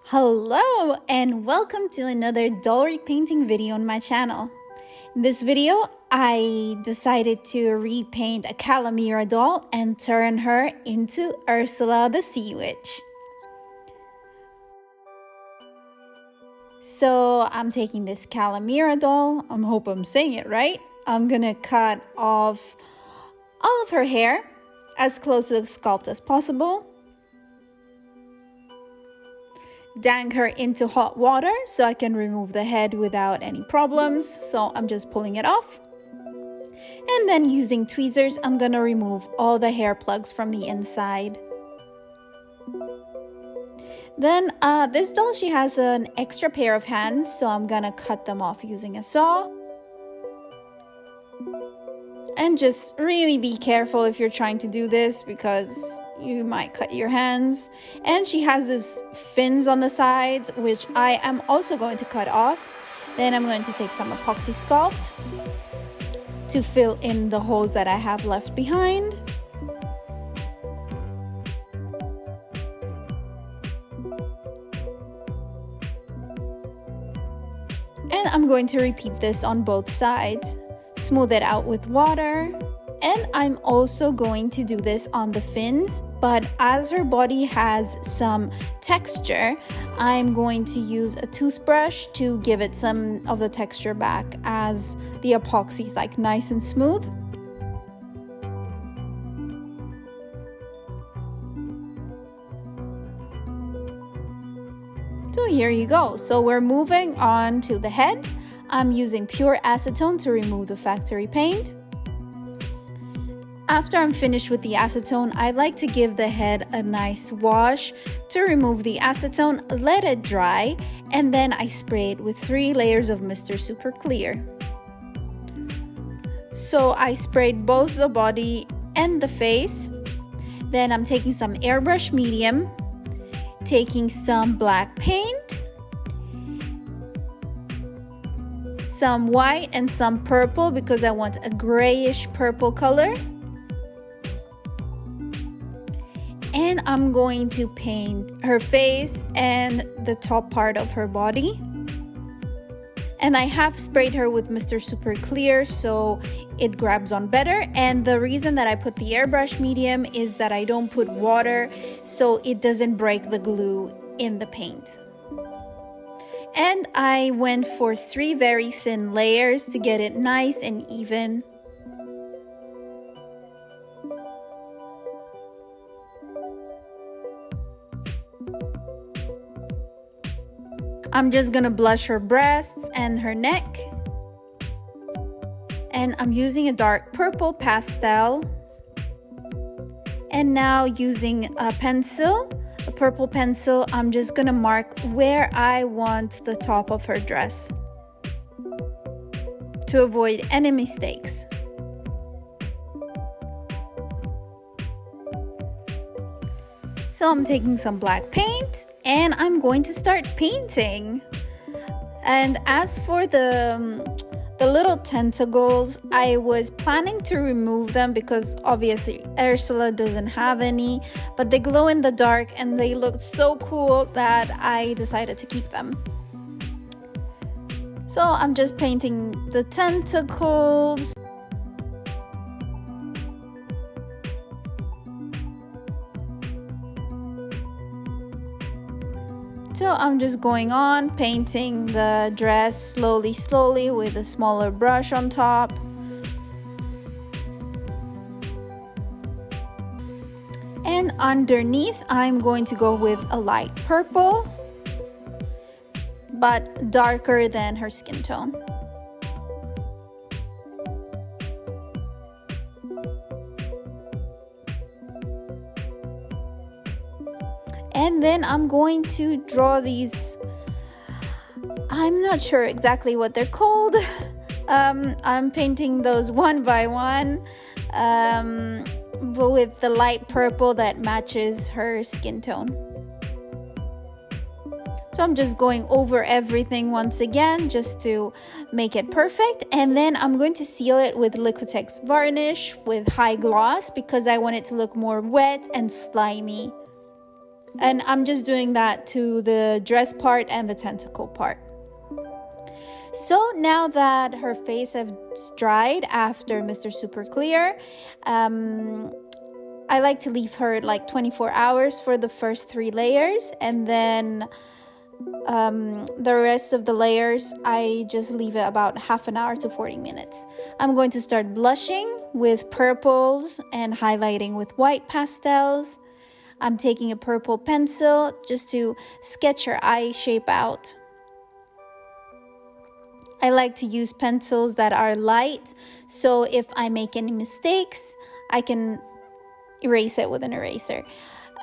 Hello and welcome to another doll repainting video on my channel. In this video, I decided to repaint a Khala Meri doll and turn her into Ursula the Sea Witch. So I'm taking this Khala Meri doll, I hope I'm saying it right. I'm gonna cut off all of her hair as close to the sculpt as possible. Dunk her into hot water so I can remove the head without any problems. So I'm just pulling it off. And then using tweezers, I'm gonna remove all the hair plugs from the inside. Then this doll, she has an extra pair of hands, so I'm gonna cut them off using a saw. And just really be careful if you're trying to do this because you might cut your hands. And she has these fins on the sides, which I am also going to cut off. Then I'm going to take some epoxy sculpt to fill in the holes that I have left behind. And I'm going to repeat this on both sides. Smooth it out with water. And I'm also going to do this on the fins, but as her body has some texture, I'm going to use a toothbrush to give it some of the texture back as the epoxy is like nice and smooth. So here you go. So we're moving on to the head. I'm using pure acetone to remove the factory paint. After I'm finished with the acetone, I like to give the head a nice wash to remove the acetone, let it dry, and then I spray it with 3 layers of Mr. Super Clear. So I sprayed both the body and the face. Then I'm taking some airbrush medium, taking some black paint, some white and some purple because I want a grayish purple color. And I'm going to paint her face and the top part of her body. And I have sprayed her with Mr. Super Clear so it grabs on better. And the reason that I put the airbrush medium is that I don't put water so it doesn't break the glue in the paint. And I went for 3 very thin layers to get it nice and even. I'm just gonna blush her breasts and her neck. And I'm using a dark purple pastel. And now using a pencil, a purple pencil, I'm just gonna mark where I want the top of her dress to avoid any mistakes. So I'm taking some black paint and I'm going to start painting. And as for the little tentacles, I was planning to remove them because obviously Ursula doesn't have any, but they glow in the dark and they looked so cool that I decided to keep them. So I'm just painting the tentacles. So I'm just going on painting the dress slowly with a smaller brush on top. And underneath I'm going to go with a light purple, but darker than her skin tone. And then I'm going to draw these, I'm not sure exactly what they're called. I'm painting those one by one, but with the light purple that matches her skin tone. So I'm just going over everything once again just to make it perfect. And then I'm going to seal it with Liquitex varnish with high gloss because I want it to look more wet and slimy. And I'm just doing that to the dress part and the tentacle part. So now that her face has dried after Mr. Super Clear, I like to leave her like 24 hours for the first 3 layers, and then the rest of the layers I just leave it about half an hour to 40 minutes. I'm going to start blushing with purples and highlighting with white pastels. I'm taking a purple pencil just to sketch her eye shape out. I like to use pencils that are light, so if I make any mistakes, I can erase it with an eraser.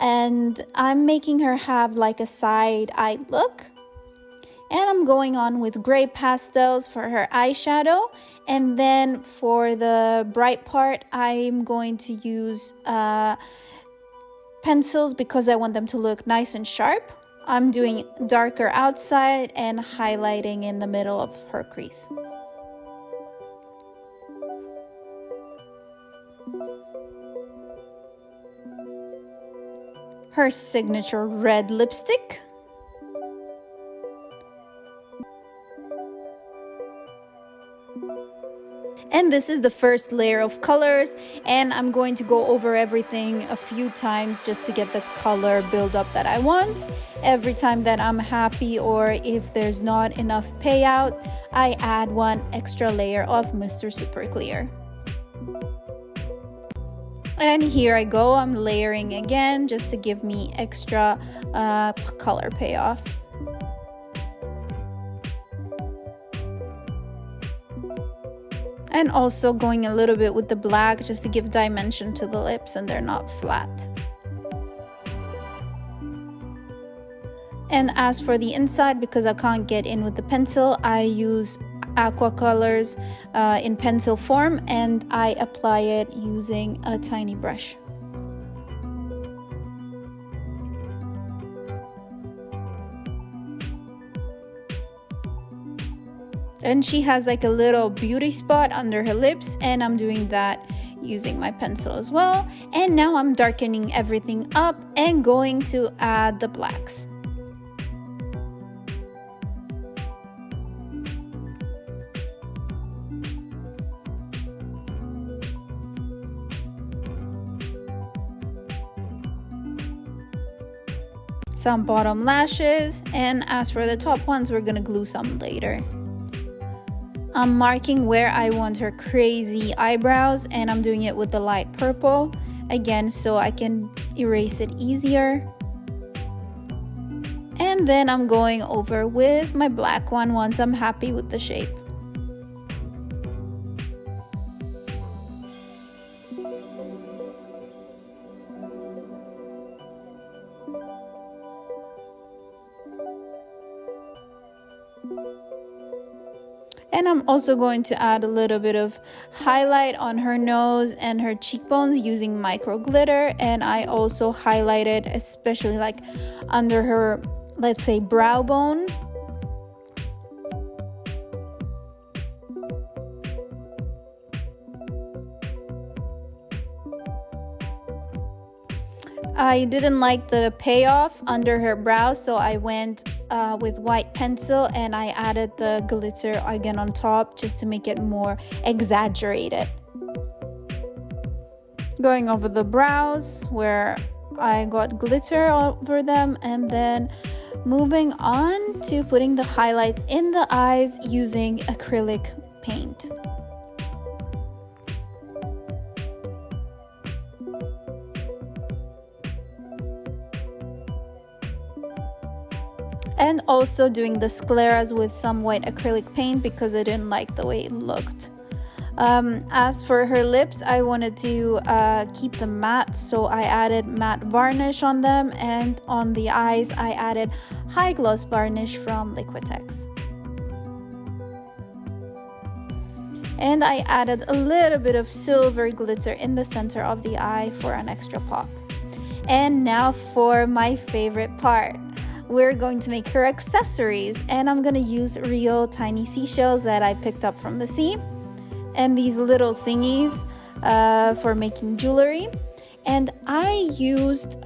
And I'm making her have like a side-eyed look. And I'm going on with gray pastels for her eyeshadow. And then for the bright part, I'm going to use pencils because I want them to look nice and sharp. I'm doing darker outside and highlighting in the middle of her crease. Her signature red lipstick. And this is the first layer of colors, and I'm going to go over everything a few times just to get the color buildup that I want. Every time that I'm happy or if there's not enough payout, I add 1 extra layer of Mr. Super Clear. And here I go, I'm layering again just to give me extra color payoff. And also going a little bit with the black just to give dimension to the lips and they're not flat. And as for the inside, because I can't get in with the pencil, I use aqua colors in pencil form, and I apply it using a tiny brush. And she has like a little beauty spot under her lips, and I'm doing that using my pencil as well. And now I'm darkening everything up and going to add the blacks. Some bottom lashes, and as for the top ones, we're gonna glue some later. I'm marking where I want her crazy eyebrows, and I'm doing it with the light purple again so I can erase it easier. And then I'm going over with my black one once I'm happy with the shape. And I'm also going to add a little bit of highlight on her nose and her cheekbones using micro glitter. And I also highlighted especially like under her, let's say, brow bone. I didn't like the payoff under her brows, so I went with white pencil and I added the glitter again on top just to make it more exaggerated. Going over the brows where I got glitter over them, and then moving on to putting the highlights in the eyes using acrylic paint. And also doing the scleras with some white acrylic paint because I didn't like the way it looked. As for her lips, I wanted to keep them matte, so I added matte varnish on them, and on the eyes I added high gloss varnish from Liquitex. And I added a little bit of silver glitter in the center of the eye for an extra pop. And now for my favorite part. We're going to make her accessories, and I'm gonna use real tiny seashells that I picked up from the sea, and these little thingies for making jewelry. And I used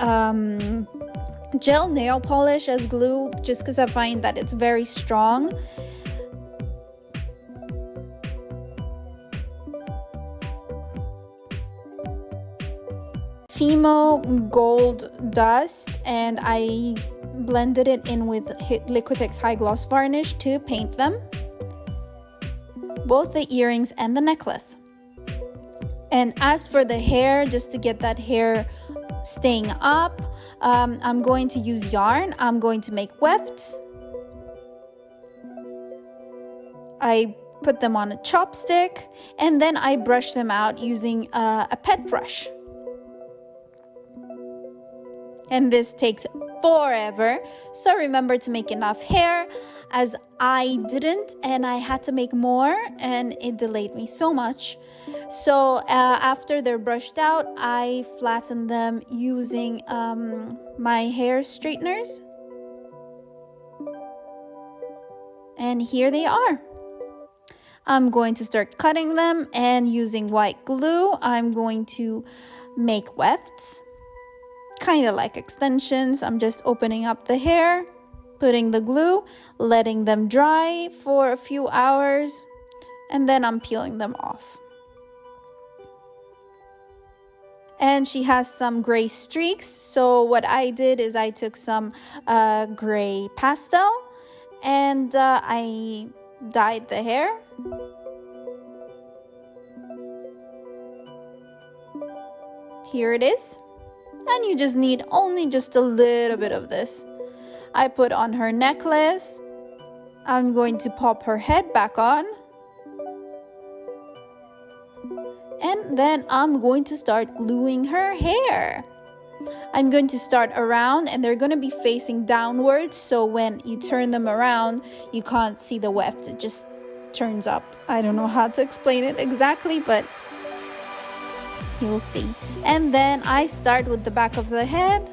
gel nail polish as glue just because I find that it's very strong. Fimo gold dust, and I blended it in with Liquitex high gloss varnish to paint them, both the earrings and the necklace. And as for the hair, just to get that hair staying up, I'm going to use yarn. I'm going to make wefts. I put them on a chopstick, and then I brush them out using a pet brush. And this takes forever, so remember to make enough hair, as I didn't, and I had to make more, and it delayed me so much. So after they're brushed out, I flatten them using my hair straighteners, and here they are. I'm going to start cutting them, and using white glue I'm going to make wefts, kind of like extensions. I'm just opening up the hair, putting the glue, letting them dry for a few hours, and then I'm peeling them off. And she has some gray streaks, so what I did is I took some gray pastel and I dyed the hair. Here it is. And you just need only just a little bit of this. I put on her necklace. I'm going to pop her head back on. And then I'm going to start gluing her hair. I'm going to start around, and they're going to be facing downwards, so when you turn them around, you can't see the weft. It just turns up. I don't know how to explain it exactly, but you'll see. And then I start with the back of the head,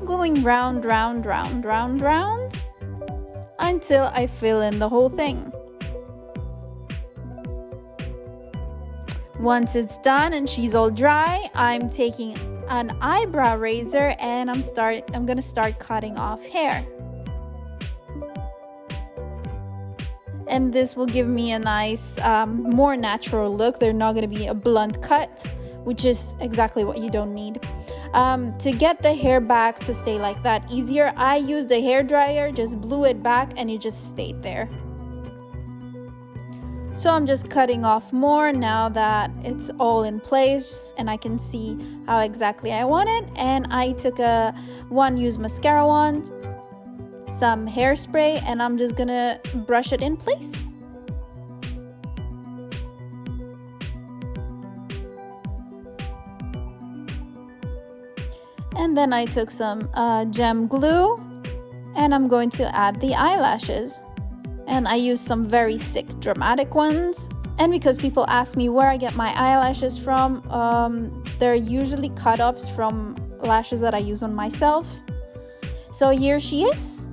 going round, round, round, round, round, until I fill in the whole thing. Once it's done and she's all dry, I'm taking an eyebrow razor and I'm gonna start cutting off hair. And this will give me a nice, more natural look. They're not gonna be a blunt cut, which is exactly what you don't need. To get the hair back to stay like that easier, I used a hair dryer, just blew it back, and it just stayed there. So I'm just cutting off more now that it's all in place and I can see how exactly I want it. And I took a one-use mascara wand, some hairspray, and I'm just gonna brush it in place. And then I took some gem glue and I'm going to add the eyelashes. And I use some very thick dramatic ones. And because people ask me where I get my eyelashes from, they're usually cut-offs from lashes that I use on myself. So here she is.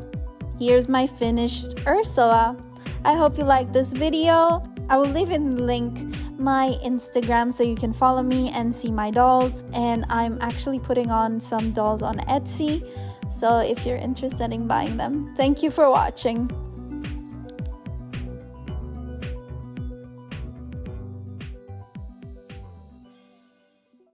Here's my finished Ursula. I hope you liked this video. I will leave in the link my Instagram so you can follow me and see my dolls. And I'm actually putting on some dolls on Etsy, so if you're interested in buying them. Thank you for watching.